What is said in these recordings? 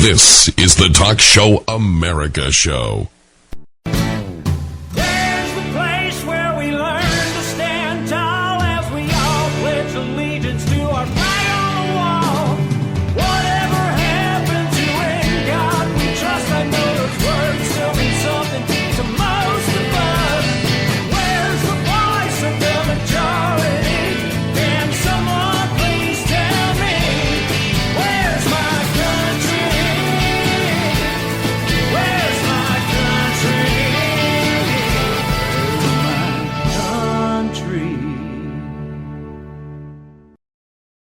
This is the Talk Show America Show. There's the place where we learn to stand tall as we all pledge allegiance to our flag on the wall. Whatever happens, you in God we trust. I know those words still mean something to most of us. Where's the voice of the majority? Can someone please tell me? Where's my country? Where's my country?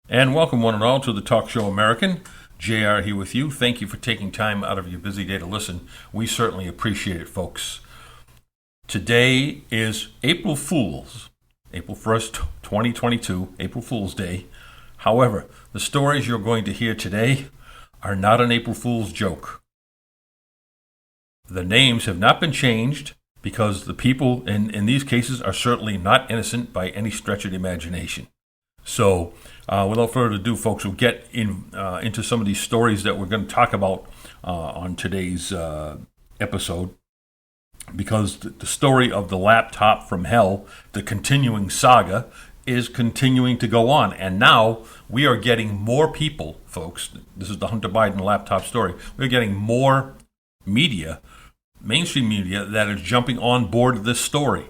And welcome one and all to the Talk Show American. JR here with you. Thank you for taking time out of your busy day to listen. We certainly appreciate it, folks. Today is April 1st, 2022, April Fool's Day. However, the stories you're going to hear today are not an April Fool's joke. The names have not been changed because the people in these cases are certainly not innocent by any stretch of the imagination. So, without further ado, folks, we'll get into some of these stories that we're going to talk about on today's episode, because the story of the laptop from hell, the continuing saga, is continuing to go on. And now we are getting more people, folks. This is the Hunter Biden laptop story. We're getting more media, mainstream media, that is jumping on board this story.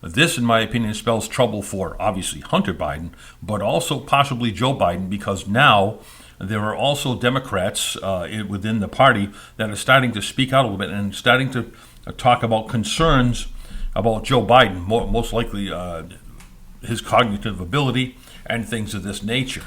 This, in my opinion, spells trouble for, obviously, Hunter Biden, but also possibly Joe Biden, because now there are also Democrats within the party that are starting to speak out a little bit and starting to talk about concerns about Joe Biden, most likely his cognitive ability and things of this nature.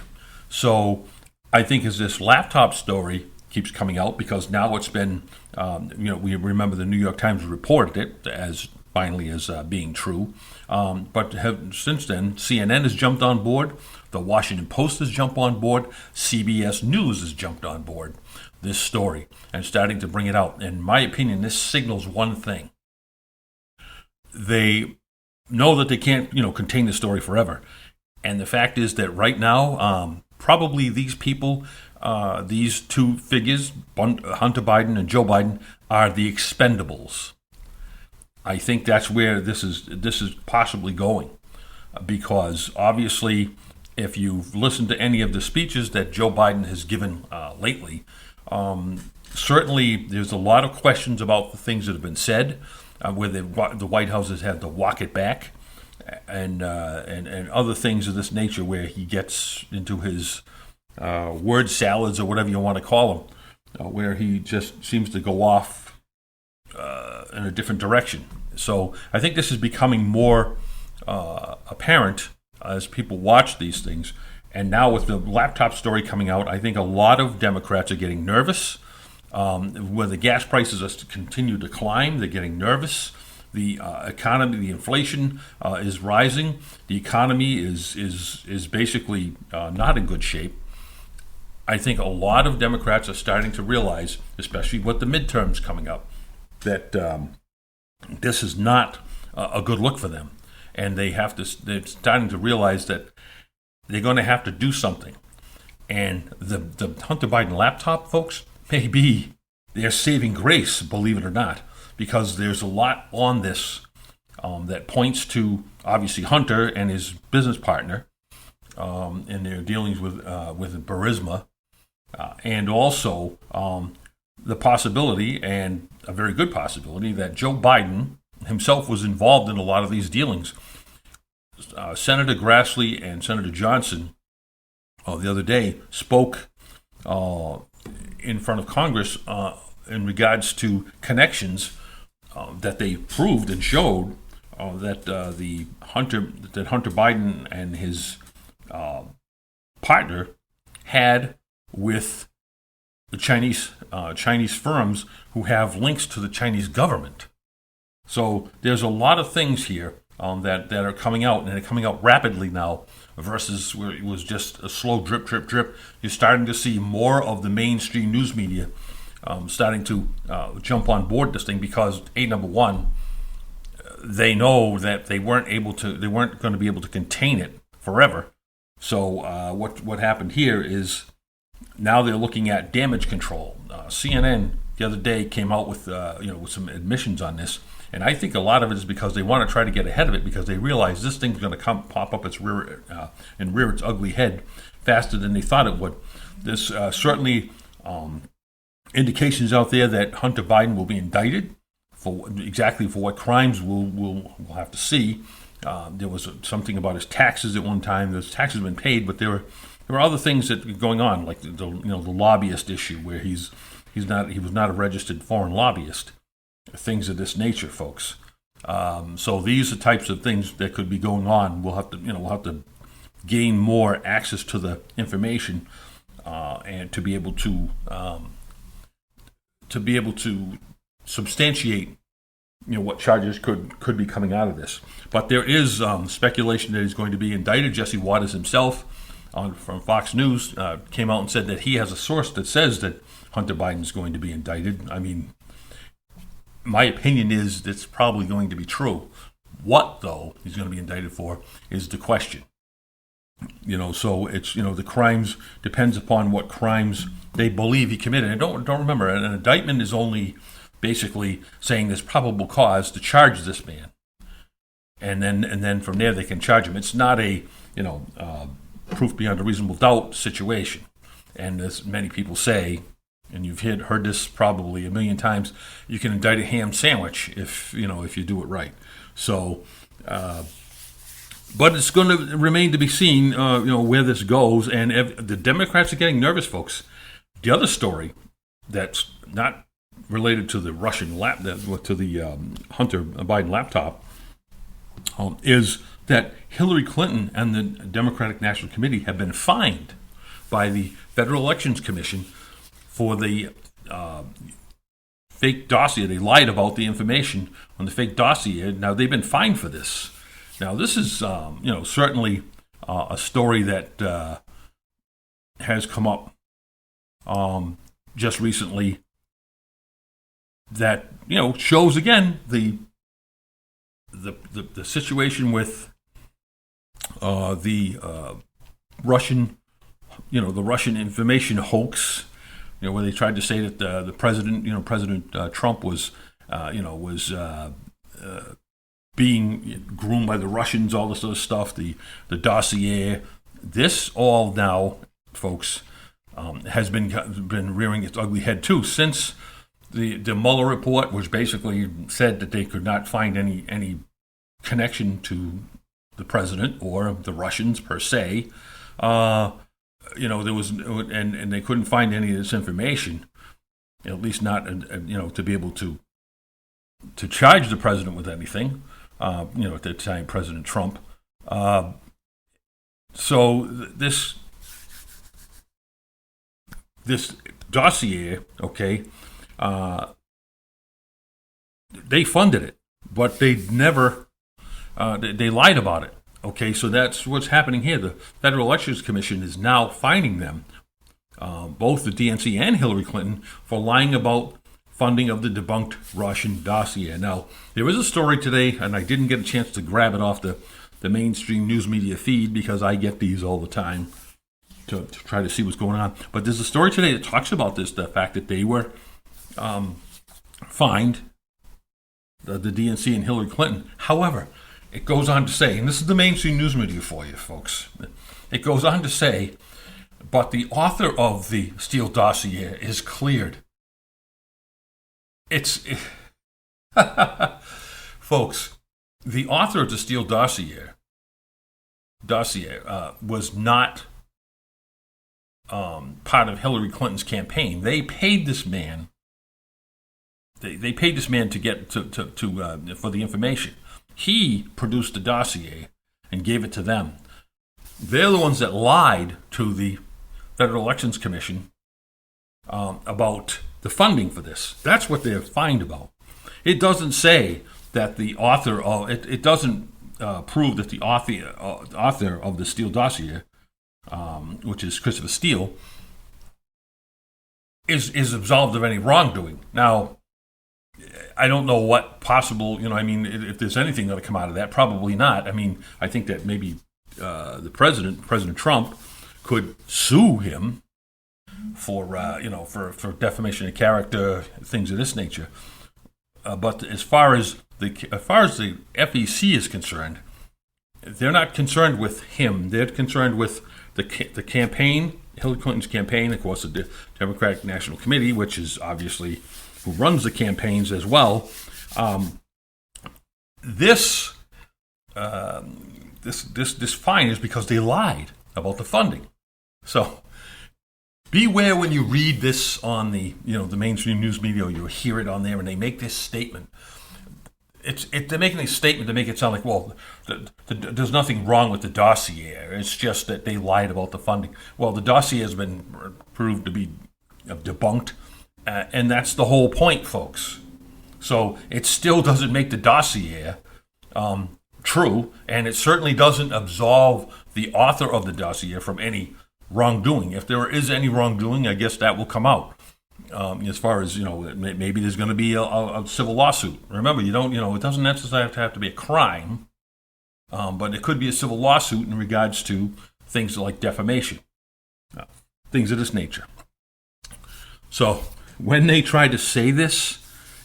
So I think as this laptop story keeps coming out, because now it's been, we remember the New York Times reported it as finally as being true. But since then, CNN has jumped on board. The Washington Post has jumped on board. CBS News has jumped on board this story and starting to bring it out. In my opinion, this signals one thing. They know that they can't, contain the story forever. And the fact is that right now, probably these people, these two figures, Hunter Biden and Joe Biden, are the expendables. I think that's where this is possibly going, because obviously, if you've listened to any of the speeches that Joe Biden has given lately, certainly there's a lot of questions about the things that have been said, where the White House has had to walk it back, and other things of this nature, where he gets into his word salads or whatever you want to call them, where he just seems to go off in a different direction. So I think this is becoming more apparent as people watch these things. And now with the laptop story coming out, I think a lot of Democrats are getting nervous. Where the gas prices are continue to climb, they're getting nervous. The economy, the inflation is rising. The economy is basically not in good shape. I think a lot of Democrats are starting to realize, especially with the midterms coming up, that this is not a good look for them, and they're starting to realize that they're going to have to do something. And the Hunter Biden laptop, folks, may be their saving grace, believe it or not, because there's a lot on this that points to, obviously, Hunter and his business partner in their dealings with Burisma, and also the possibility, and a very good possibility, that Joe Biden himself was involved in a lot of these dealings. Senator Grassley and Senator Johnson the other day spoke in front of Congress in regards to connections that they proved and showed that Hunter Biden and his partner had with the Chinese firms who have links to the Chinese government. So there's a lot of things here that are coming out, and they're coming out rapidly now, versus where it was just a slow drip, drip, drip. You're starting to see more of the mainstream news media starting to jump on board this thing, because number one, they know that they weren't going to be able to contain it forever. So what happened here is now they're looking at damage control. CNN the other day came out with with some admissions on this, and I think a lot of it is because they want to try to get ahead of it because they realize this thing's going to pop up its rear and rear its ugly head faster than they thought it would. There's certainly indications out there that Hunter Biden will be indicted for what crimes we'll have to see. There was something about his taxes at one time. Those taxes have been paid, but there were other things that were going on, like the lobbyist issue, where he was not a registered foreign lobbyist. Things of this nature, folks. So these are types of things that could be going on. We'll have to gain more access to the information and to be able to substantiate what charges could be coming out of this. But there is speculation that he's going to be indicted. Jesse Waters himself from Fox News came out and said that he has a source that says that Hunter Biden is going to be indicted. I mean, my opinion is it's probably going to be true. What, though, he's going to be indicted for is the question. So it's, the crimes depends upon what crimes they believe he committed. And don't remember, an indictment is only basically saying there's probable cause to charge this man. And then from there they can charge him. It's not a, proof beyond a reasonable doubt situation. And as many people say, and you've heard this probably a million times, you can indict a ham sandwich if you do it right. So, but it's going to remain to be seen, where this goes. And the Democrats are getting nervous, folks. The other story that's not related to the Russian to the Hunter Biden laptop, is that Hillary Clinton and the Democratic National Committee have been fined by the Federal Elections Commission for the fake dossier. They lied about the information on the fake dossier. Now, they've been fined for this. Now, this is, certainly a story that has come up just recently that, shows again the situation with the Russian, the Russian information hoax, where they tried to say that the president, President Trump was being groomed by the Russians, all this other stuff, the dossier. This all now, folks, has been rearing its ugly head too since the Mueller report, which basically said that they could not find any connection to the president or the Russians per se. There was, and they couldn't find any of this information, at least not, to be able to charge the president with anything. At that time, President Trump. So this dossier, okay, they funded it, but they never, they lied about it. Okay, so that's what's happening here. The Federal Elections Commission is now fining them, both the DNC and Hillary Clinton, for lying about funding of the debunked Russian dossier. Now, there is a story today, and I didn't get a chance to grab it off the mainstream news media feed because I get these all the time to try to see what's going on. But there's a story today that talks about this, the fact that they were fined, the DNC and Hillary Clinton. However, it goes on to say, and this is the mainstream news media for you, folks. It goes on to say, but the author of the Steele Dossier is cleared. Folks, the author of the Steele Dossier was not part of Hillary Clinton's campaign. They paid this man. They paid this man to get for the information. He produced the dossier and gave it to them. They're the ones that lied to the Federal Elections Commission about the funding for this. That's what they're fined about. It doesn't say that the author of it doesn't prove that the author of the Steele Dossier, which is Christopher Steele, is absolved of any wrongdoing. Now, I don't know what possible, if there's anything that'll come out of that, probably not. I think that maybe the President Trump, could sue him for defamation of character, things of this nature. But as far as the FEC is concerned, they're not concerned with him. They're concerned with the campaign, Hillary Clinton's campaign, of course, the Democratic National Committee, which is obviously who runs the campaigns as well. This fine is because they lied about the funding. So beware when you read this on the mainstream news media, or you hear it on there, and they make this statement. They're making a statement to make it sound like, well, there's nothing wrong with the dossier. It's just that they lied about the funding. Well, the dossier has been proved to be debunked, and that's the whole point, folks. So it still doesn't make the dossier true, and it certainly doesn't absolve the author of the dossier from any wrongdoing. If there is any wrongdoing, I guess that will come out. As far as, maybe there's going to be a civil lawsuit. Remember, it doesn't necessarily have to be a crime, but it could be a civil lawsuit in regards to things like defamation, things of this nature. So when they try to say this,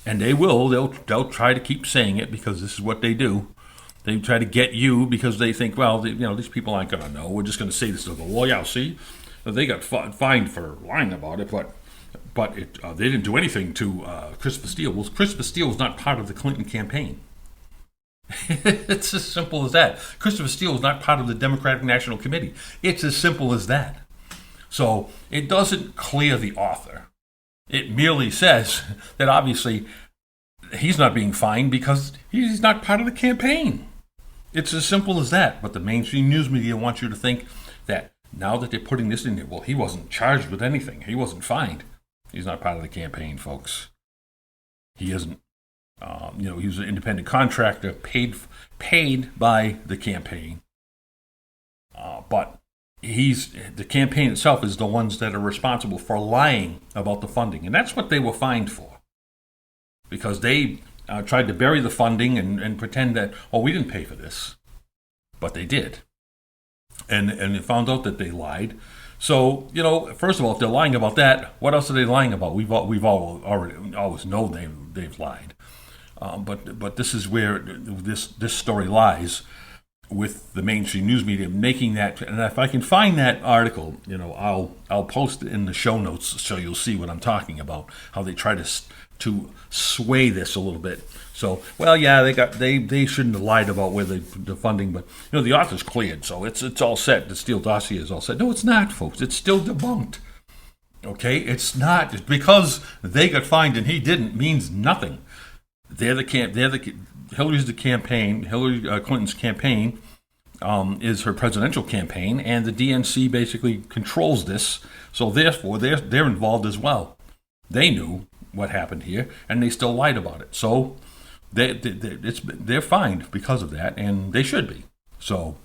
and they'll try to keep saying it because this is what they do. They try to get you because they think, well, these people aren't going to know. We're just going to say this. They'll go, well, yeah, see, they got fined for lying about it, but they didn't do anything to Christopher Steele. Well, Christopher Steele was not part of the Clinton campaign. It's as simple as that. Christopher Steele was not part of the Democratic National Committee. It's as simple as that. So it doesn't clear the author. It merely says that obviously he's not being fined because he's not part of the campaign. It's as simple as that. But the mainstream news media wants you to think that now that they're putting this in there, well, he wasn't charged with anything. He wasn't fined. He's not part of the campaign, folks. He isn't. He was an independent contractor paid by the campaign. But the campaign itself is the ones that are responsible for lying about the funding. And that's what they were fined for. Because they tried to bury the funding and pretend that, we didn't pay for this. But they did. And they found out that they lied. So, first of all, if they're lying about that, what else are they lying about? We've all already always known they've lied. But this is where this story lies, with the mainstream news media making that. And if I can find that article, I'll post it in the show notes so you'll see what I'm talking about. How they try to sway this a little bit. So, well, yeah, they shouldn't have lied about where the funding, but the author's cleared, so it's all set. The Steele Dossier is all set. No, it's not, folks. It's still debunked. Okay, it's not. It's because they got fined and he didn't means nothing. Hillary's the campaign. Hillary Clinton's campaign is her presidential campaign, and the DNC basically controls this. So therefore, they're involved as well. They knew what happened here, and they still lied about it. So they're fined because of that, and they should be. So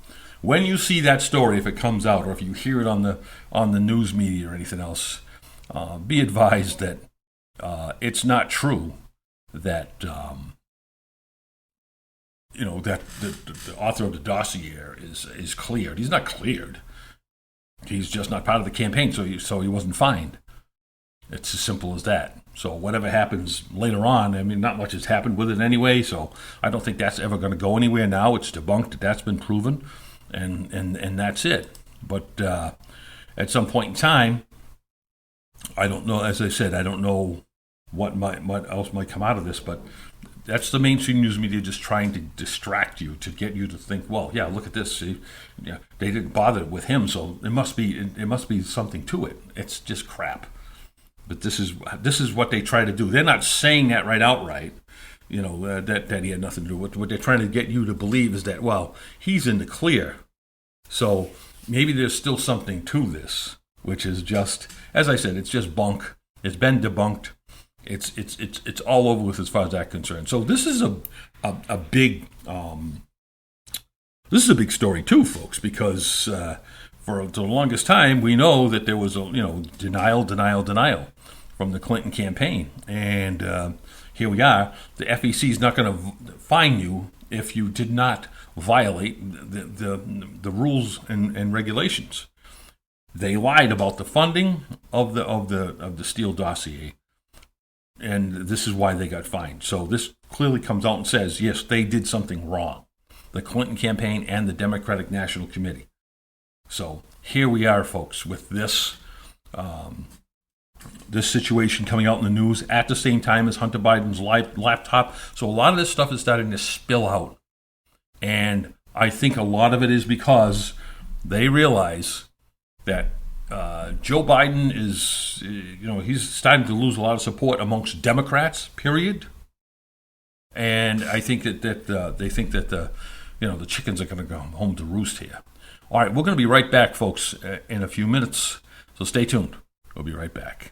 when you see that story, if it comes out, or if you hear it on the news media or anything else, be advised that it's not true that that the author of the dossier is cleared. He's not cleared. He's just not part of the campaign, so he wasn't fined. It's as simple as that. So whatever happens later on, not much has happened with it anyway, so I don't think that's ever going to go anywhere now. It's debunked. That's been proven, and that's it. But at some point in time, I don't know. As I said, I don't know what else might come out of this, but that's the mainstream news media just trying to distract you, to get you to think, well, yeah, look at this. See, yeah, they didn't bother with him, so it must be something to it. It's just crap. But this is what they try to do. They're not saying that outright, that he had nothing to do with it. What they're trying to get you to believe is that, well, he's in the clear. So maybe there's still something to this, which is just, as I said, it's just bunk. It's been debunked. It's all over with as far as that's concerned. So this is a big story too, folks, because for the longest time we know that there was denial from the Clinton campaign, and here we are. The FEC is not going to fine you if you did not violate the rules and regulations. they lied about the funding of the Steele Dossier, and this is why they got fined. So this clearly comes out and says, yes, they did something wrong, the Clinton campaign and the Democratic National Committee. So here we are, folks, with this this situation coming out in the news at the same time as Hunter Biden's laptop. So a lot of this stuff is starting to spill out. And I think a lot of it is because they realize that Joe Biden is, he's starting to lose a lot of support amongst Democrats, period. And I think that they think that the chickens are going to go home to roost here. All right, we're going to be right back, folks, in a few minutes. So stay tuned. We'll be right back.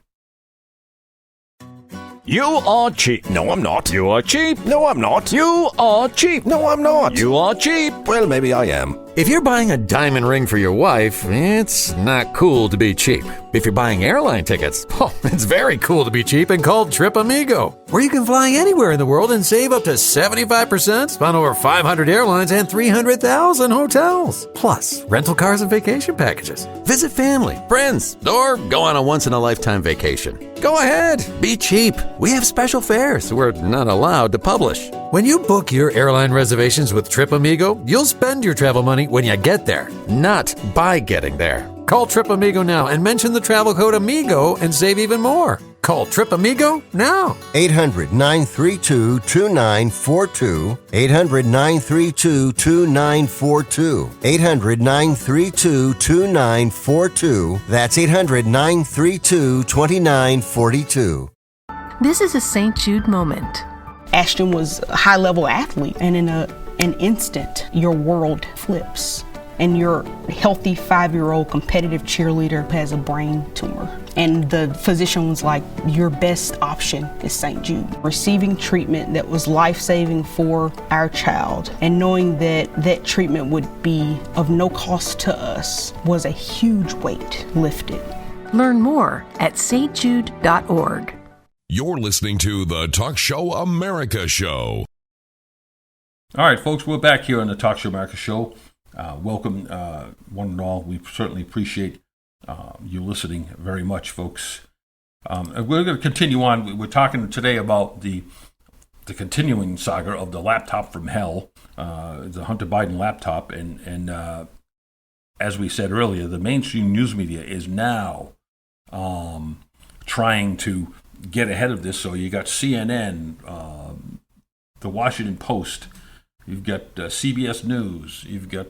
You are cheap. No, I'm not. You are cheap. No, I'm not. You are cheap. No, I'm not. You are cheap. Well, maybe I am. If you're buying a diamond ring for your wife, it's not cool to be cheap. If you're buying airline tickets, it's very cool to be cheap and called Trip Amigo, where you can fly anywhere in the world and save up to 75% on over 500 airlines and 300,000 hotels. Plus, rental cars and vacation packages. Visit family, friends, or go on a once-in-a-lifetime vacation. Go ahead, be cheap. We have special fares we're not allowed to publish. When you book your airline reservations with Trip Amigo, you'll spend your travel money when you get there, not by getting there. Call Trip Amigo now and mention the travel code AMIGO and save even more. Call Trip Amigo now. 800-932-2942. 800-932-2942. 800-932-2942. That's 800-932-2942. This is a St. Jude moment. Ashton was a high-level athlete, and in an instant, your world flips. And your healthy 5-year-old competitive cheerleader has a brain tumor. And the physician was like, your best option is St. Jude. Receiving treatment that was life-saving for our child and knowing that that treatment would be of no cost to us was a huge weight lifted. Learn more at stjude.org. You're listening to the Talk Show America Show. All right, folks, we're back here on the Talk Show America Show. Welcome, one and all. We certainly appreciate you listening very much, folks. We're going to continue on. We're talking today about the continuing saga of the laptop from hell, the Hunter Biden laptop, and as we said earlier, the mainstream news media is now trying to get ahead of this. So you got CNN, the Washington Post. You've got CBS News. You've got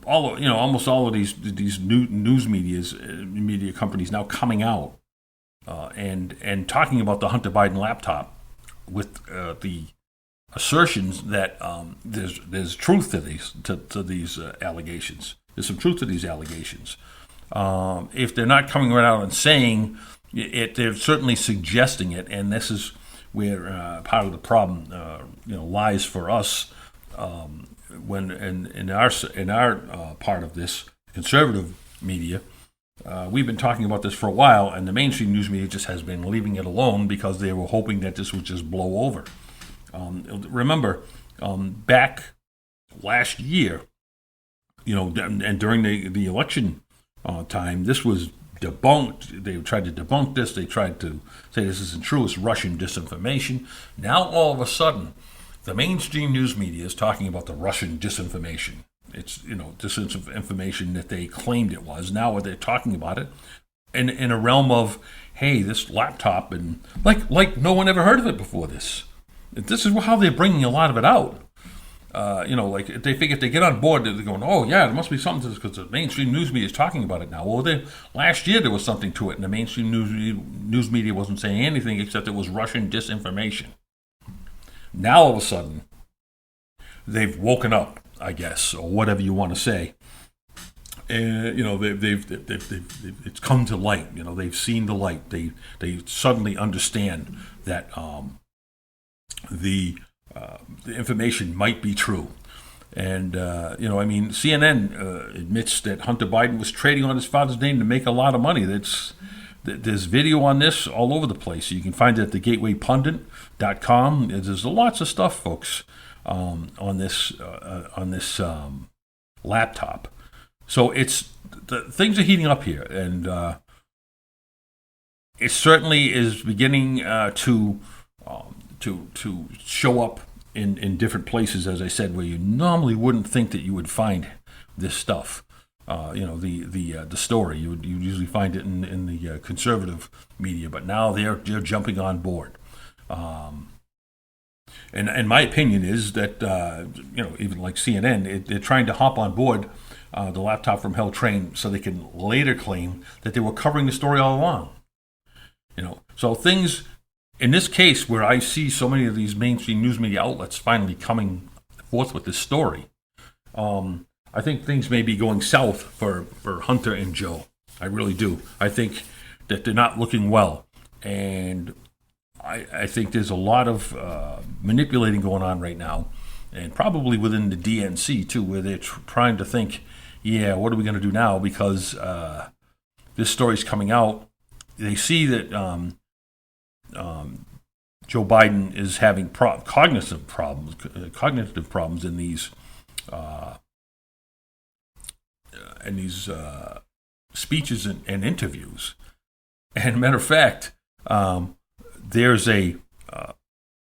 almost all of these news media companies now coming out and talking about the Hunter Biden laptop with the assertions that there's truth to these allegations. There's some truth to these allegations. If they're not coming right out and saying it, they're certainly suggesting it, and this is where part of the problem, lies for us. When in our part of this conservative media, we've been talking about this for a while, and the mainstream news media just has been leaving it alone because they were hoping that this would just blow over. Remember, back last year, and during the election time, this was debunked. They tried to debunk this. They tried to say this isn't true. It's Russian disinformation. Now, all of a sudden, the mainstream news media is talking about the Russian disinformation. It's, disinformation that they claimed it was. Now they're talking about it in a realm of, hey, this laptop, and like no one ever heard of it before this. This is how they're bringing a lot of it out. They figure if they get on board, they're going, oh, yeah, there must be something to this because the mainstream news media is talking about it now. Well, last year there was something to it, and the mainstream news media wasn't saying anything except it was Russian disinformation. Now, all of a sudden, they've woken up, I guess, or whatever you want to say. And, it's come to light. They've seen the light. They suddenly understand that the information might be true. And, CNN admits that Hunter Biden was trading on his father's name to make a lot of money. There's video on this all over the place. You can find it at thegatewaypundit.com. There's lots of stuff, folks, on this laptop. So things are heating up here, and it certainly is beginning to show up in different places, as I said, where you normally wouldn't think that you would find this stuff. The story you usually find it in the conservative media, but now they're jumping on board. And my opinion is that even like CNN, they're trying to hop on board the laptop from hell train so they can later claim that they were covering the story all along. So things in this case where I see so many of these mainstream news media outlets finally coming forth with this story, I think things may be going south for Hunter and Joe. I really do. I think that they're not looking well, and I think there's a lot of manipulating going on right now, and probably within the DNC too, where they're trying to think, what are we going to do now? Because this story's coming out. They see that Joe Biden is having cognitive problems in these speeches and interviews. And matter of fact, there's a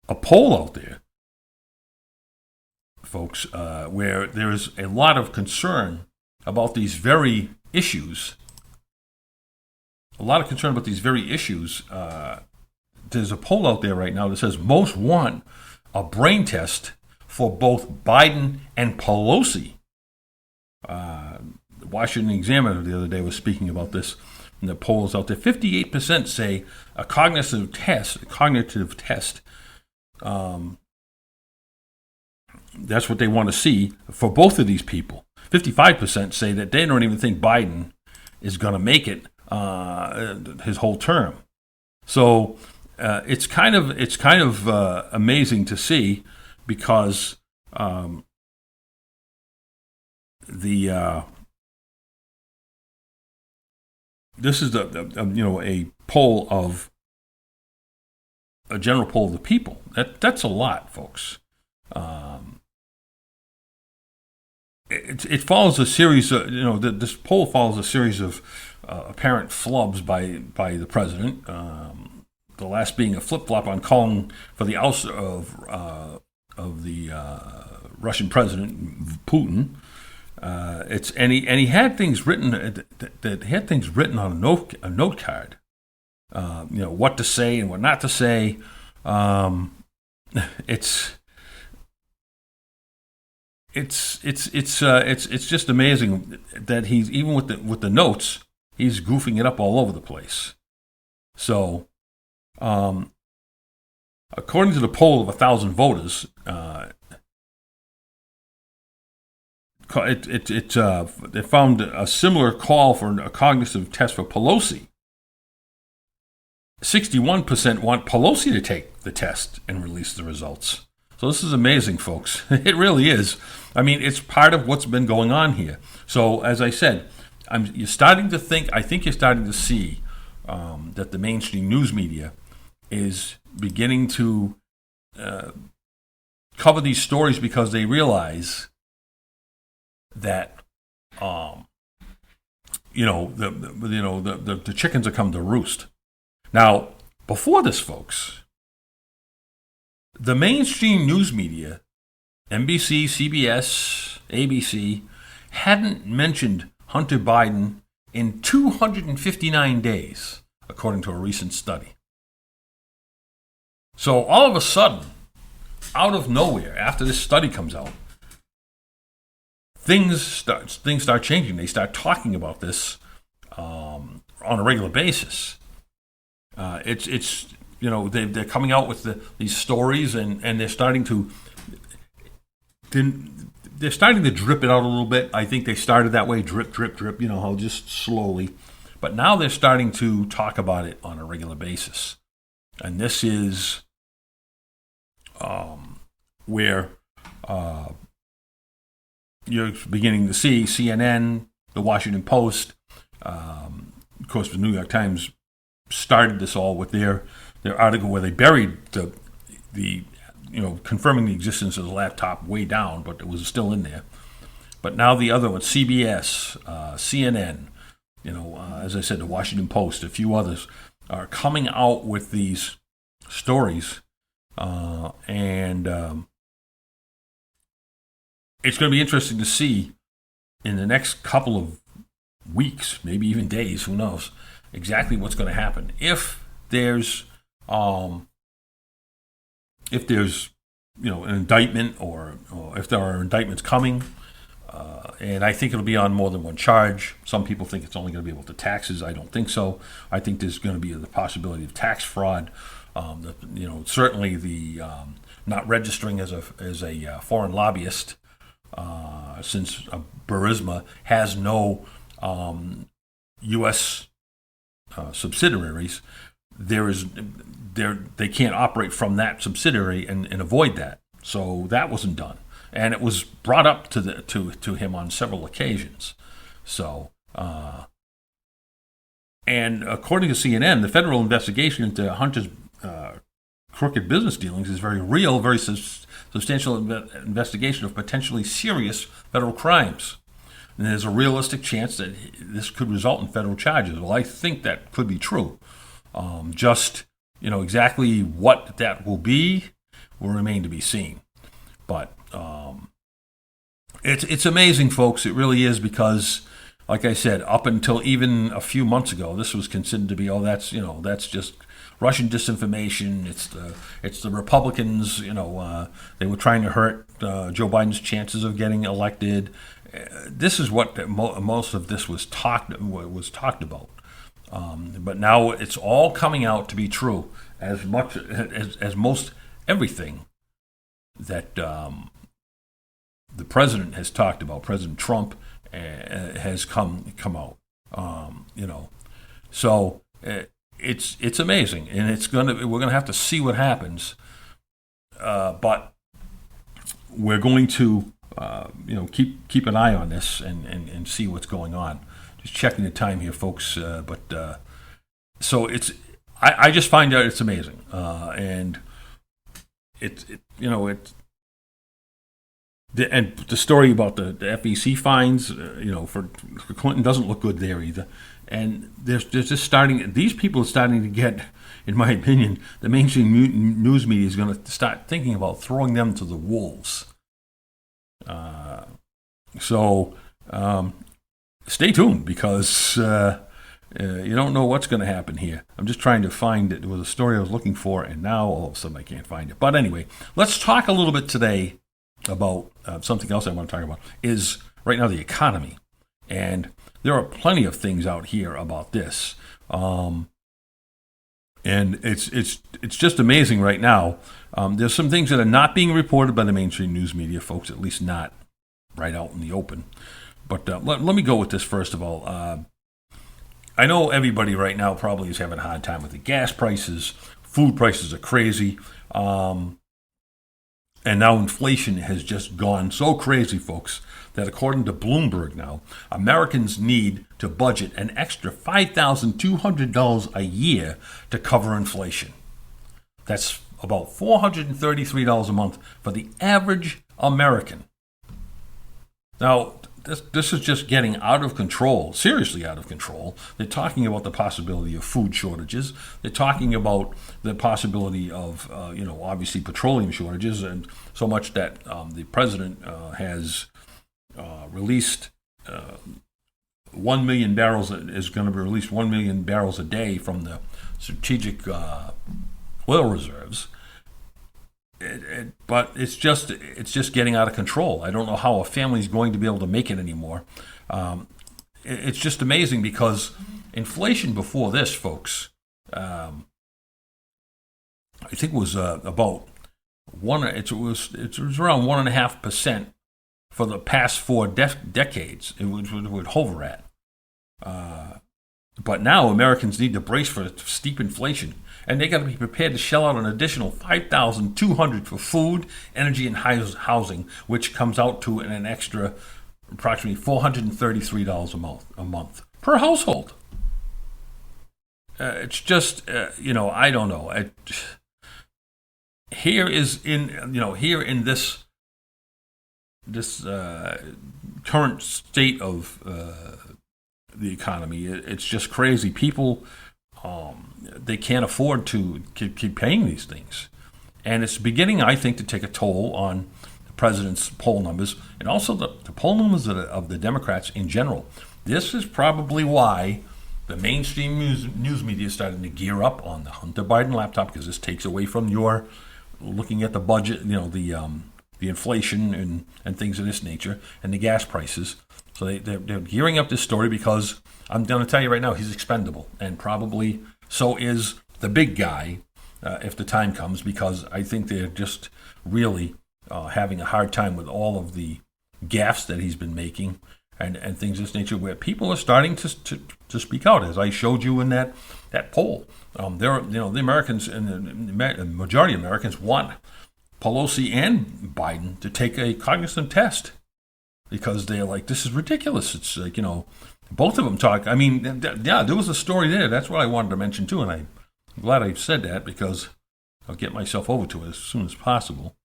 poll out there, folks, where there's a lot of concern about these very issues. There's a poll out there right now that says most want a brain test for both Biden and Pelosi. The Washington Examiner the other day was speaking about this, and the polls out there. 58% say a cognitive test. That's what they want to see for both of these people. 55% say that they don't even think Biden is going to make it his whole term. So it's kind of amazing to see, because this is a poll of a general poll of the people. That's a lot, folks. It follows a series of, this poll follows a series of apparent flubs by the president. The last being a flip-flop on calling for the ouster of the Russian president Putin. He had things written on a note card. What to say and what not to say. It's just amazing that he's, even with the notes, he's goofing it up all over the place. So, according to the poll of 1,000 voters, they found a similar call for a cognitive test for Pelosi. 61% want Pelosi to take the test and release the results. So this is amazing, folks. It really is. I mean, it's part of what's been going on here. So as I said, you're starting to think, I think you're starting to see that the mainstream news media is beginning to cover these stories because they realize that the chickens are coming to roost. Now, before this, folks, the mainstream news media, NBC, CBS, ABC, hadn't mentioned Hunter Biden in 259 days, according to a recent study. So all of a sudden, out of nowhere, after this study comes out, things start changing. They start talking about this on a regular basis. They're coming out with these stories, and they're starting to drip it out a little bit. I think they started that way, drip, drip, drip. Just slowly, but now they're starting to talk about it on a regular basis, and this is where you're beginning to see CNN, the Washington Post, of course, the New York Times started this all with their article where they buried the confirming the existence of the laptop way down, but it was still in there. But now the other one, CBS, CNN, as I said, the Washington Post, a few others, are coming out with these stories. And it's going to be interesting to see in the next couple of weeks, maybe even days, who knows, exactly what's going to happen. If there's an indictment or if there are indictments coming, and I think it'll be on more than one charge. Some people think it's only going to be about the taxes. I don't think so. I think there's going to be the possibility of tax fraud. Certainly the not registering as a foreign lobbyist, since Burisma has no U.S. Subsidiaries. They can't operate from that subsidiary and avoid that. So that wasn't done, and it was brought up to him on several occasions. So, and according to CNN, the federal investigation into Hunter's crooked business dealings is very real, very substantial investigation of potentially serious federal crimes. And there's a realistic chance that this could result in federal charges. Well, I think that could be true. Exactly what that will be will remain to be seen. But it's amazing, folks. It really is, because, like I said, up until even a few months ago, this was considered to be, that's just Russian disinformation. It's the Republicans. They were trying to hurt Joe Biden's chances of getting elected. This is what most of this was talked about. But now it's all coming out to be true, as much as most everything that the president has talked about, President Trump, has come out. So it's amazing, and we're gonna have to see what happens. But we're going to keep an eye on this and see what's going on. Just checking the time here, folks. So I just find out it's amazing, and and the story about the FEC fines, for Clinton doesn't look good there either. And there's just these people are starting to get, in my opinion, the mainstream news media is going to start thinking about throwing them to the wolves. So stay tuned, because you don't know what's going to happen here. I'm just trying to find it. It was a story I was looking for, and now all of a sudden I can't find it. But anyway, let's talk a little bit today about something else I want to talk about, is right now the economy. And there are plenty of things out here about this. And it's just amazing right now. There's some things that are not being reported by the mainstream news media, folks, at least not right out in the open. But let me go with this first of all. I know everybody right now probably is having a hard time with the gas prices. Food prices are crazy. And now inflation has just gone so crazy, folks, that according to Bloomberg now, Americans need to budget an extra $5,200 a year to cover inflation. That's about $433 a month for the average American. Now, this is just getting out of control, seriously out of control. They're talking about the possibility of food shortages. They're talking about the possibility of, obviously petroleum shortages, and so much that the president has released 1 million barrels, is going to be released 1 million barrels a day from the strategic oil reserves. But it's just getting out of control. I don't know how a family's going to be able to make it anymore. It's just amazing, because inflation before this, folks, I think it was about it was around 1.5% for the past 4 decades. It would hover at. But now Americans need to brace for steep inflation, and they got to be prepared to shell out an additional $5,200 for food, energy, and housing, which comes out to an extra approximately $433 a month per household. It's just I don't know. Here in this current state of the economy. It's just crazy. People, they can't afford to keep paying these things. And it's beginning, I think, to take a toll on the president's poll numbers and also the poll numbers of the Democrats in general. This is probably why the mainstream news media is starting to gear up on the Hunter Biden laptop, because this takes away from your looking at the budget, the inflation and things of this nature, and the gas prices. So they're gearing up this story because I'm going to tell you right now, he's expendable, and probably so is the big guy if the time comes, because I think they're just really having a hard time with all of the gaffes that he's been making and things of this nature, where people are starting to speak out, as I showed you in that poll. The Americans and the majority of Americans want Pelosi and Biden to take a cognizant test, because they're like, this is ridiculous. It's like, both of them talk. I mean, there was a story there. That's what I wanted to mention too, and I'm glad I said that, because I'll get myself over to it as soon as possible.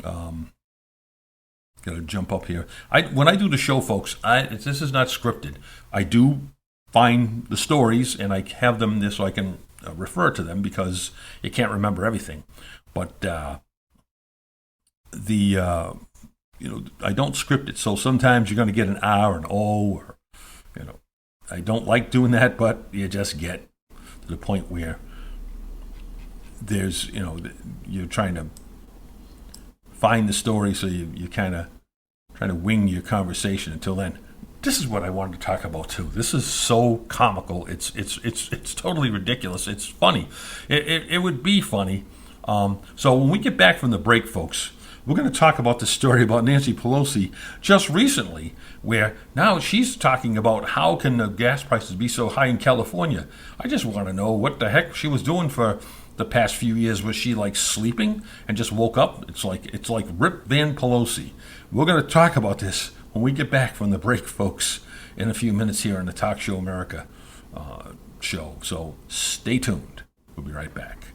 Got to jump up here. When I do the show, folks, this is not scripted. I do find the stories, and I have them there so I can refer to them, because you can't remember everything. But I don't script it, so sometimes you're going to get an R or an O, or I don't like doing that, but you just get to the point where there's you're trying to find the story, so you kind of trying to wing your conversation until then. This is what I wanted to talk about too. This is so comical. It's totally ridiculous. It's funny. It would be funny. So when we get back from the break, folks, we're going to talk about the story about Nancy Pelosi just recently, where now she's talking about how can the gas prices be so high in California. I just want to know what the heck she was doing for the past few years. Was she like sleeping and just woke up? It's like Rip Van Pelosi. We're going to talk about this when we get back from the break, folks, in a few minutes here on the Talk Show America show. So stay tuned. We'll be right back.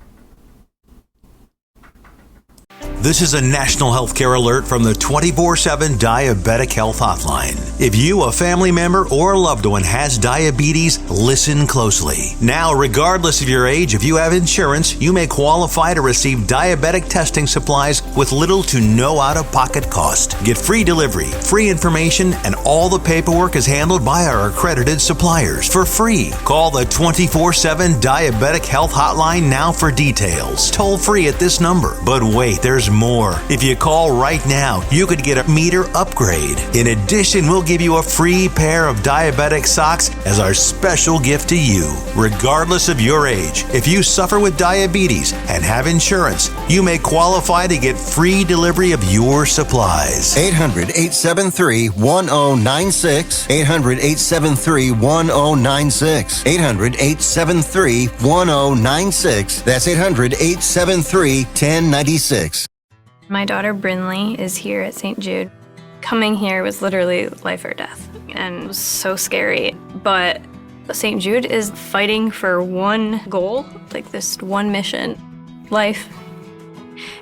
This is a national healthcare alert from the 24/7 Diabetic Health Hotline. If you, a family member, or a loved one has diabetes, listen closely. Now, regardless of your age, if you have insurance, you may qualify to receive diabetic testing supplies with little to no out-of-pocket cost. Get free delivery, free information, and all the paperwork is handled by our accredited suppliers for free. Call the 24/7 Diabetic Health Hotline now for details. Toll free at this number. But wait, there's more. If you call right now, you could get a meter upgrade. In addition, we'll give you a free pair of diabetic socks as our special gift to you. Regardless of your age, if you suffer with diabetes and have insurance, you may qualify to get free delivery of your supplies. 800-873-1096. 800-873-1096. 800-873-1096. That's 800-873-1096. My daughter Brinley is here at St. Jude. Coming here was literally life or death, and it was so scary. But St. Jude is fighting for one goal, like this one mission, life.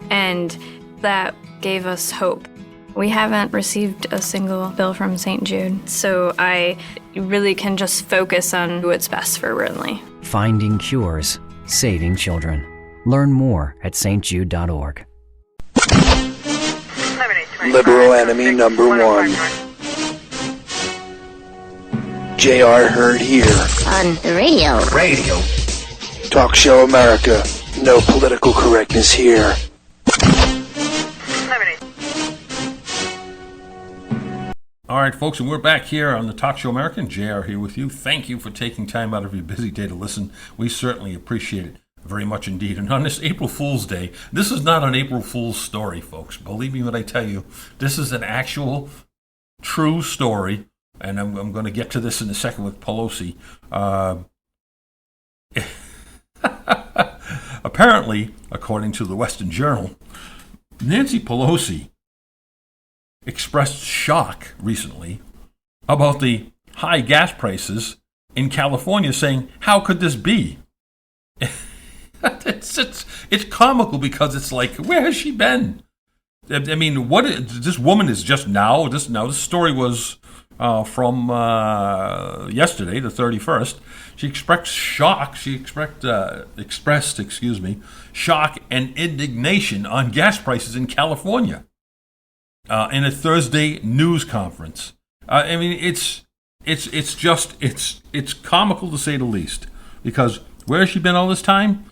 And that gave us hope. We haven't received a single bill from St. Jude, so I really can just focus on what's best for Brinley. Finding cures, saving children. Learn more at stjude.org. Liberal enemy number one. JR heard here. On the radio. Talk Show America. No political correctness here. All right, folks, and we're back here on the Talk Show America, and JR here with you. Thank you for taking time out of your busy day to listen. We certainly appreciate it very much indeed. And on this April Fool's Day, this is not an April Fool's story, folks. Believe me when I tell you, this is an actual, true story. And I'm going to get to this in a second with Pelosi. Apparently, according to the Western Journal, Nancy Pelosi expressed shock recently about the high gas prices in California, saying, how could this be? It's comical, because it's like, where has she been? I mean, this woman is just now. This story was from yesterday, the 31st. She expressed shock. She expressed, shock and indignation on gas prices in California in a Thursday news conference. I mean, it's comical to say the least. Because where has she been all this time?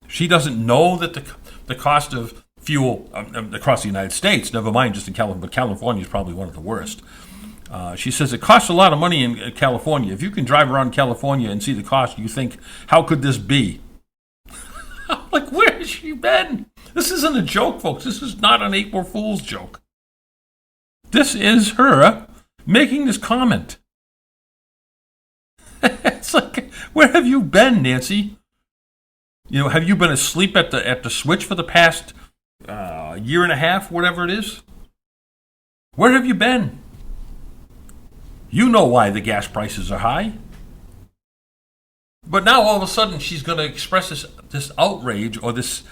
She doesn't know that the cost of fuel across the United States, never mind just in California, but California is probably one of the worst. She says it costs a lot of money in California. If you can drive around California and see the cost, you think, how could this be? Like, where has she been? This isn't a joke, folks. This is not an April Fool's joke. This is her making this comment. It's like, where have you been, Nancy? You know, have you been asleep at the switch for the past year and a half, whatever it is? Where have you been? You know why the gas prices are high. But now all of a sudden she's going to express this outrage or this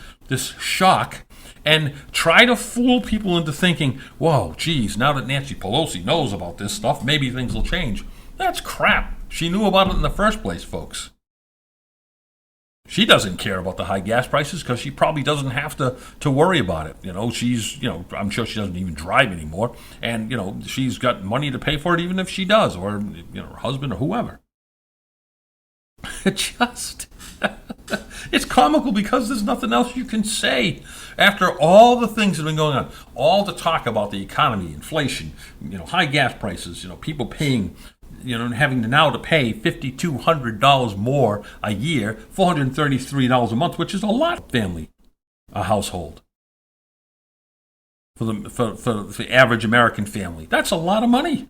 shock and try to fool people into thinking, whoa, geez, now that Nancy Pelosi knows about this stuff, maybe things will change. That's crap. She knew about it in the first place, folks. She doesn't care about the high gas prices because she probably doesn't have to worry about it. You know, I'm sure she doesn't even drive anymore. And, she's got money to pay for it even if she does, or, her husband or whoever. It's comical because there's nothing else you can say. After all the things that have been going on, all the talk about the economy, inflation, high gas prices, people paying, having to pay $5,200 more a year, $433 a month, which is a lot for a household. For the average American family. That's a lot of money.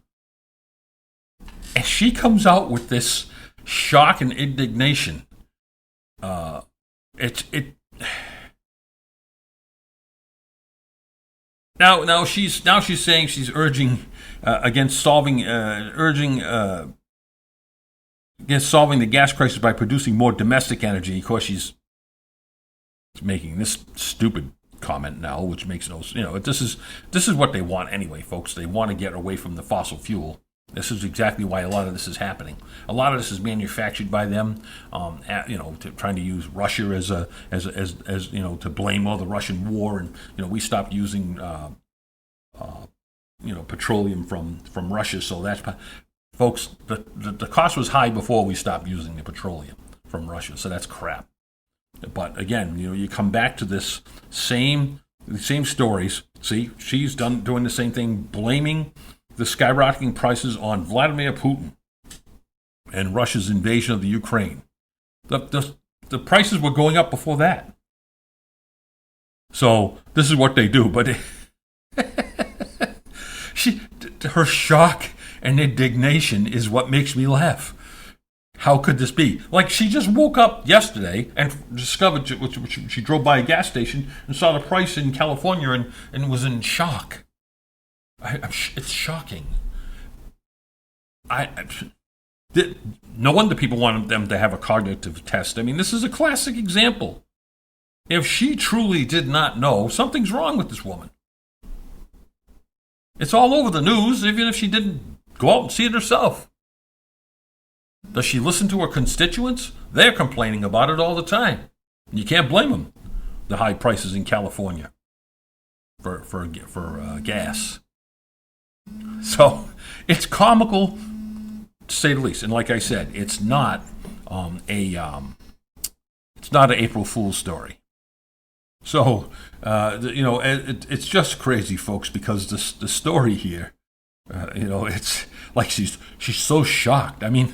And she comes out with this shock and indignation. Now she's saying she's urging against solving the gas crisis by producing more domestic energy. Of course, she's making this stupid comment now, which makes this is what they want anyway, folks. They want to get away from the fossil fuel. This is exactly why a lot of this is happening. A lot of this is manufactured by them, trying to use Russia as to blame all the Russian war, and we stopped using petroleum from Russia. So that's, folks, the cost was high before we stopped using the petroleum from Russia. So that's crap. But again, you come back to the same stories. See, she's doing the same thing, blaming the skyrocketing prices on Vladimir Putin and Russia's invasion of the Ukraine. The prices were going up before that. So this is what they do. But her shock and indignation is what makes me laugh. How could this be? Like, she just woke up yesterday and discovered she drove by a gas station and saw the price in California and was in shock. It's shocking. No wonder people wanted them to have a cognitive test. I mean, this is a classic example. If she truly did not know, something's wrong with this woman. It's all over the news, even if she didn't go out and see it herself. Does she listen to her constituents? They're complaining about it all the time. You can't blame them. The high prices in California for gas. So it's comical, to say the least. And like I said, it's not an April Fool's story. So it's just crazy, folks, because the story here, it's like she's so shocked. I mean,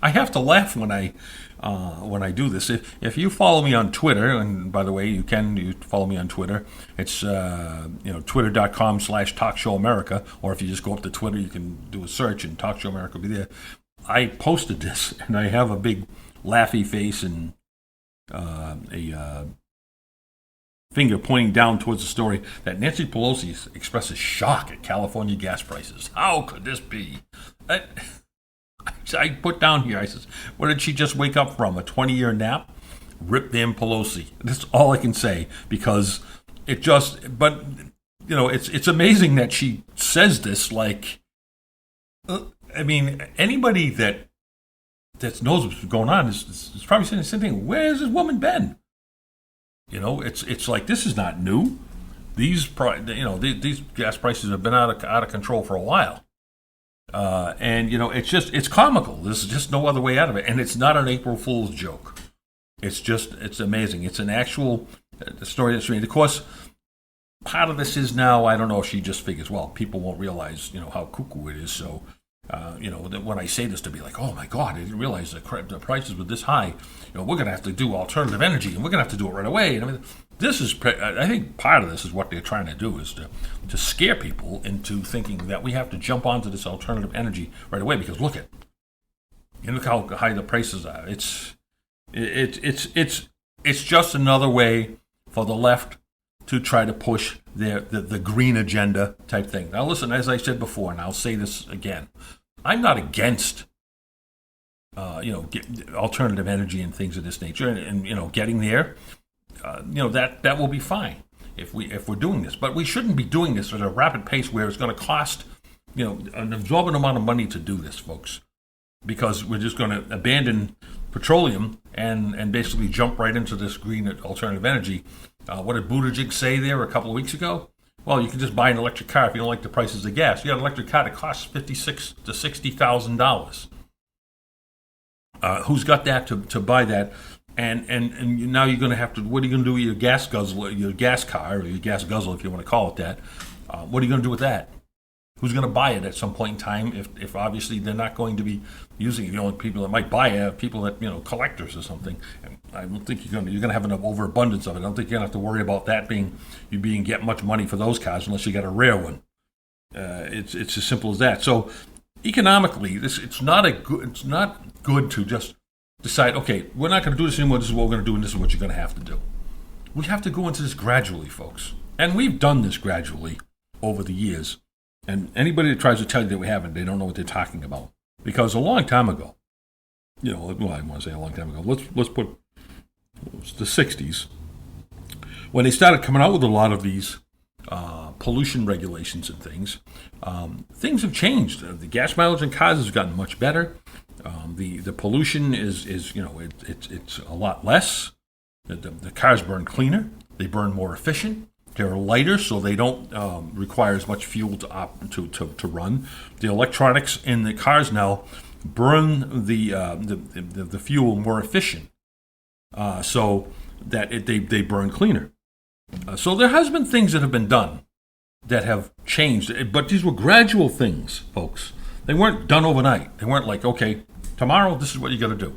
I have to laugh when I do this. If you follow me on Twitter, and by the way, you follow me on Twitter. It's twitter.com/TalkShowAmerica, or if you just go up to Twitter, you can do a search and Talk Show America will be there. I posted this, and I have a big laughy face and a finger pointing down towards the story that Nancy Pelosi expresses shock at California gas prices. How could this be? I put down here, I said, what did she just wake up from? A 20-year nap? Rip them Pelosi. That's all I can say, because but it's amazing that she says this. Like, I mean, anybody that knows what's going on is probably saying the same thing. Where has this woman been? It's like, this is not new. These gas prices have been out of control for a while, and it's comical. There's just no other way out of it, and it's not an April Fool's joke. It's amazing. It's an actual story that's made. Of course, part of this is now, I don't know if she just figures, well, people won't realize how cuckoo it is. So that when I say this, to be like, oh my God, I didn't realize the prices were this high. We're going to have to do alternative energy, and we're going to have to do it right away. And I mean, I think part of this is what they're trying to do, is to scare people into thinking that we have to jump onto this alternative energy right away, because look how high the prices are. It's just another way for the left to try to push the green agenda type thing. Now listen, as I said before, and I'll say this again, I'm not against alternative energy and things of this nature, and getting there. That will be fine if we're doing this, but we shouldn't be doing this at a rapid pace where it's going to cost an absorbent amount of money to do this, folks, because we're just going to abandon petroleum and basically jump right into this green alternative energy. What did Buttigieg say there a couple of weeks ago? Well, you can just buy an electric car if you don't like the prices of gas. You got an electric car that costs $56,000 to $60,000. Who's got that to buy that? And now you're going to have to. What are you going to do with your gas guzzler, your gas car, or your gas guzzler, if you want to call it that? What are you going to do with that? Who's going to buy it at some point in time? If obviously they're not going to be using it, the only people that might buy it are people that collectors or something. And I don't think you're going to have an overabundance of it. I don't think you're going to have to worry about that get much money for those cars unless you got a rare one. It's as simple as that. So economically, it's not good to just decide, okay, we're not going to do this anymore. This is what we're going to do, and this is what you're going to have to do. We have to go into this gradually, folks, and we've done this gradually over the years. And anybody that tries to tell you that we haven't, they don't know what they're talking about. Because a long time ago, I want to say a long time ago, let's put the 60s, when they started coming out with a lot of these pollution regulations and things, things have changed. The gas mileage in cars has gotten much better. The pollution is it's a lot less. The cars burn cleaner. They burn more efficient. They're lighter, so they don't require as much fuel to run. The electronics in the cars now burn the fuel more efficient, so that they burn cleaner. So there has been things that have been done that have changed, but these were gradual things, folks. They weren't done overnight. They weren't like, okay, tomorrow this is what you got to do.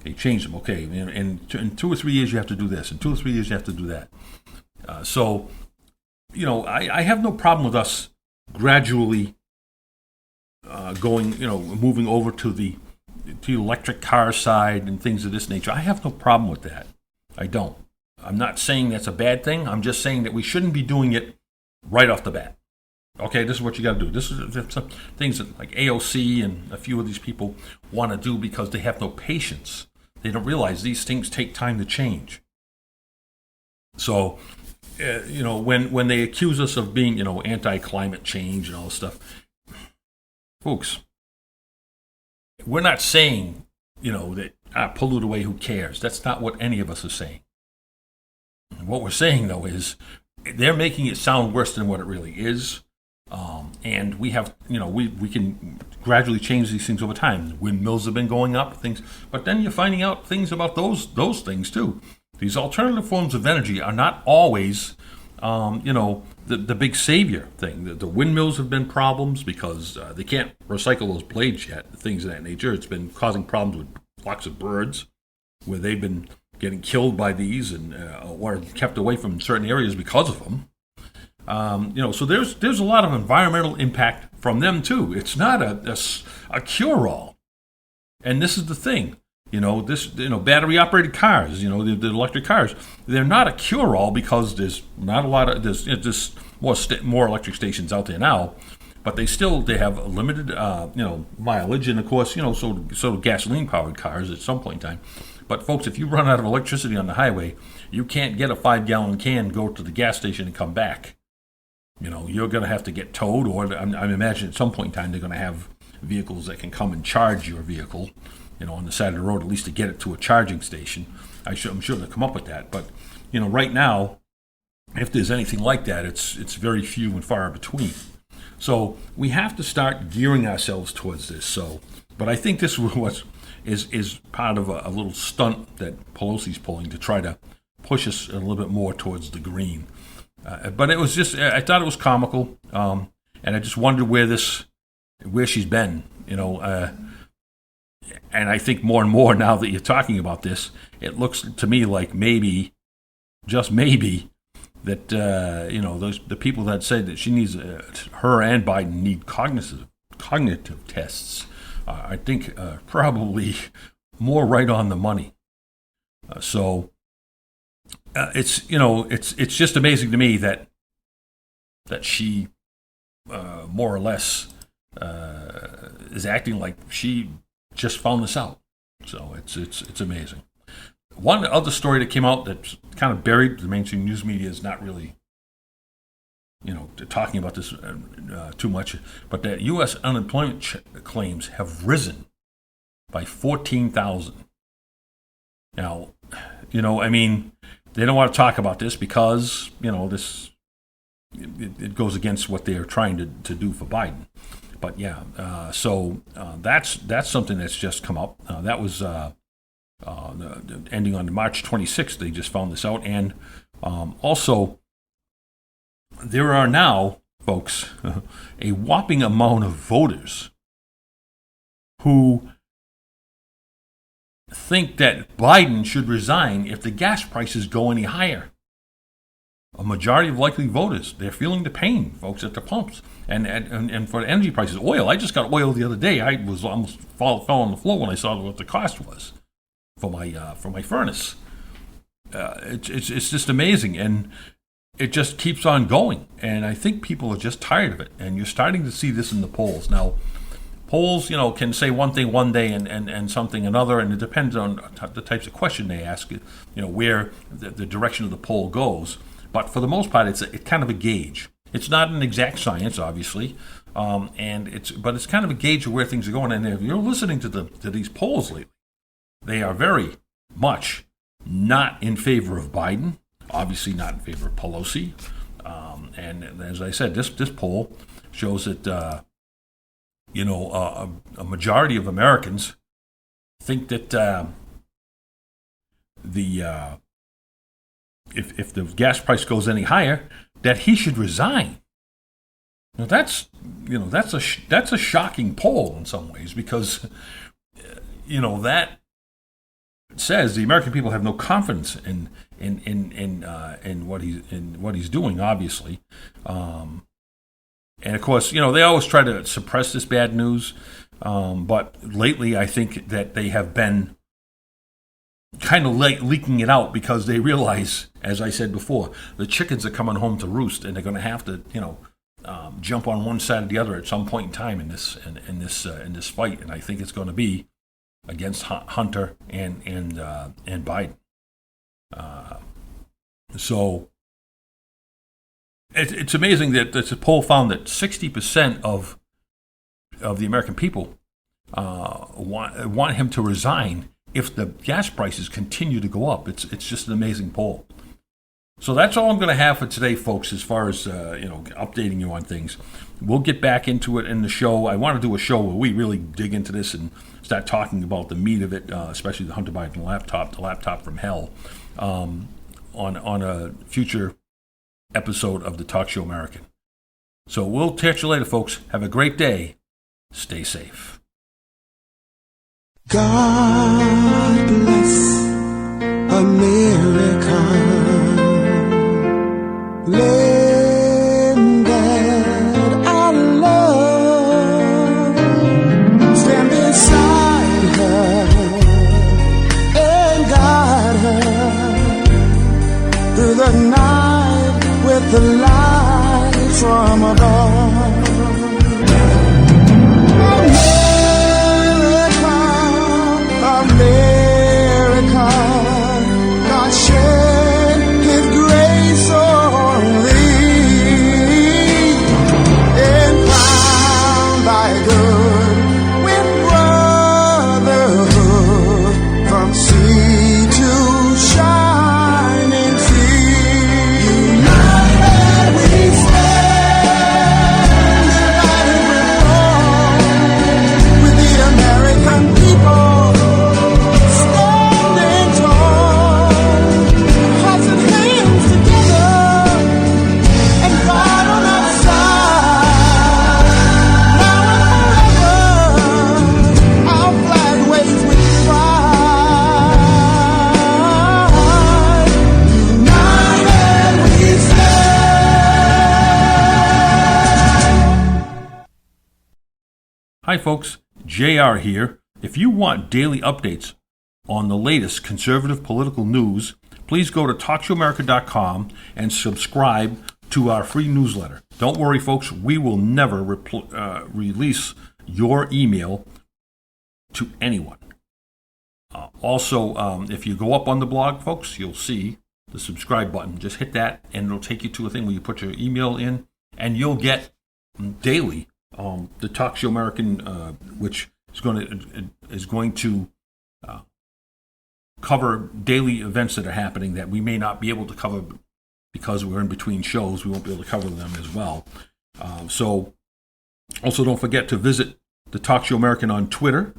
They changed them. Okay, in 2 or 3 years you have to do this. In 2 or 3 years you have to do that. So, I have no problem with us gradually moving over to the electric car side and things of this nature. I have no problem with that. I don't. I'm not saying that's a bad thing. I'm just saying that we shouldn't be doing it right off the bat. Okay, this is what you got to do. This is some things that like AOC and a few of these people want to do because they have no patience. They don't realize these things take time to change. So, when they accuse us of being, anti-climate change and all this stuff, folks, we're not saying, that pollute away, who cares? That's not what any of us are saying. What we're saying, though, is they're making it sound worse than what it really is. And we have, we can gradually change these things over time. Windmills have been going up, things, but then you're finding out things about those things too. These alternative forms of energy are not always, the big savior thing. The windmills have been problems because they can't recycle those blades yet, things of that nature. It's been causing problems with flocks of birds where they've been getting killed by these and or kept away from certain areas because of them. So there's a lot of environmental impact from them too. It's not a cure-all. And this is the thing. Battery operated cars, the electric cars, they're not a cure-all because there's not a lot of, there's just more electric stations out there now, but they have a limited, mileage, and of course, so gasoline powered cars at some point in time. But folks, if you run out of electricity on the highway, you can't get a 5-gallon can, go to the gas station, and come back. You're going to have to get towed, or I imagine at some point in time they're going to have vehicles that can come and charge your vehicle, on the side of the road, at least to get it to a charging station. I'm sure they'll come up with that. But, right now, if there's anything like that, it's very few and far between. So we have to start gearing ourselves towards this. But I think this is part of a little stunt that Pelosi's pulling to try to push us a little bit more towards the green. But it was just, I thought it was comical, and I just wondered where she's been, and I think more and more now that you're talking about this, it looks to me like maybe, just maybe, that the people that said that she needs, her and Biden need cognitive tests, I think probably more right on the money. It's just amazing to me that she more or less is acting like she just found this out. So it's amazing. One other story that came out that's kind of buried, the mainstream news media is not really talking about this too much, but that U.S. unemployment claims have risen by 14,000. Now, they don't want to talk about this because, it goes against what they're trying to do for Biden. But yeah, so that's something that's just come up. That was ending on March 26th. They just found this out. And also, there are now, folks, a whopping amount of voters who think that Biden should resign if the gas prices go any higher. A majority of likely voters, they're feeling the pain, folks, at the pumps. And for the energy prices, oil. I just got oil the other day. I was almost fell on the floor when I saw what the cost was for my furnace. It's just amazing, and it just keeps on going. And I think people are just tired of it. And you're starting to see this in the polls now. Polls, can say one thing one day and something another, and it depends on the types of question they ask, where the direction of the poll goes. But for the most part, it's kind of a gauge. It's not an exact science, obviously, but it's kind of a gauge of where things are going. And if you're listening to these polls lately, they are very much not in favor of Biden, obviously not in favor of Pelosi. And as I said, this poll shows that a majority of Americans think that if the gas price goes any higher, that he should resign. Now that's a shocking poll in some ways, because that says the American people have no confidence in what he's doing, obviously. And of course, they always try to suppress this bad news, but lately I think that they have been kind of leaking it out because they realize, as I said before, the chickens are coming home to roost, and they're going to have to, jump on one side or the other at some point in time in this fight. And I think it's going to be against Hunter and Biden. So it's amazing that this poll found that 60% of the American people want him to resign if the gas prices continue to go up. It's just an amazing poll. So that's all I'm going to have for today, folks, as far as updating you on things. We'll get back into it in the show. I want to do a show where we really dig into this and start talking about the meat of it, especially the Hunter Biden laptop, the laptop from hell, on a future episode of the Talk Show American. So we'll catch you later, folks. Have a great day. Stay safe. God bless America. Land that I love. Stand beside her and guide her through the night with the light from above. America, Hi, folks. JR here. If you want daily updates on the latest conservative political news, please go to TalkShowAmerica.com and subscribe to our free newsletter. Don't worry, folks. We will never release your email to anyone. Also, if you go up on the blog, folks, you'll see the subscribe button. Just hit that, and it'll take you to a thing where you put your email in, and you'll get daily the Talk Show American, which is going to cover daily events that are happening that we may not be able to cover because we're in between shows. We won't be able to cover them as well. So, also don't forget to visit the Talk Show American on Twitter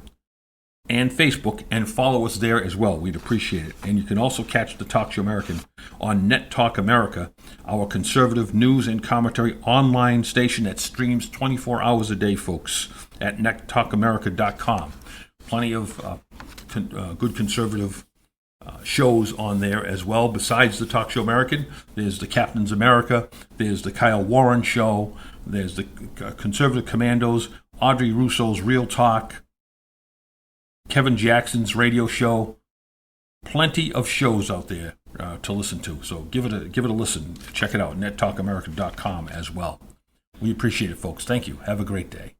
and Facebook and follow us there as well. We'd appreciate it. And you can also catch the Talk Show American on Net Talk America, our conservative news and commentary online station that streams 24 hours a day, folks, at nettalkamerica.com. Plenty of good conservative shows on there as well. Besides the Talk Show American, there's the Captain's America, there's the Kyle Warren Show, there's the Conservative Commandos, Audrey Russo's Real Talk, Kevin Jackson's radio show. Plenty of shows out there to listen to. So give it a listen. Check it out, nettalkamerica.com as well. We appreciate it, folks. Thank you. Have a great day.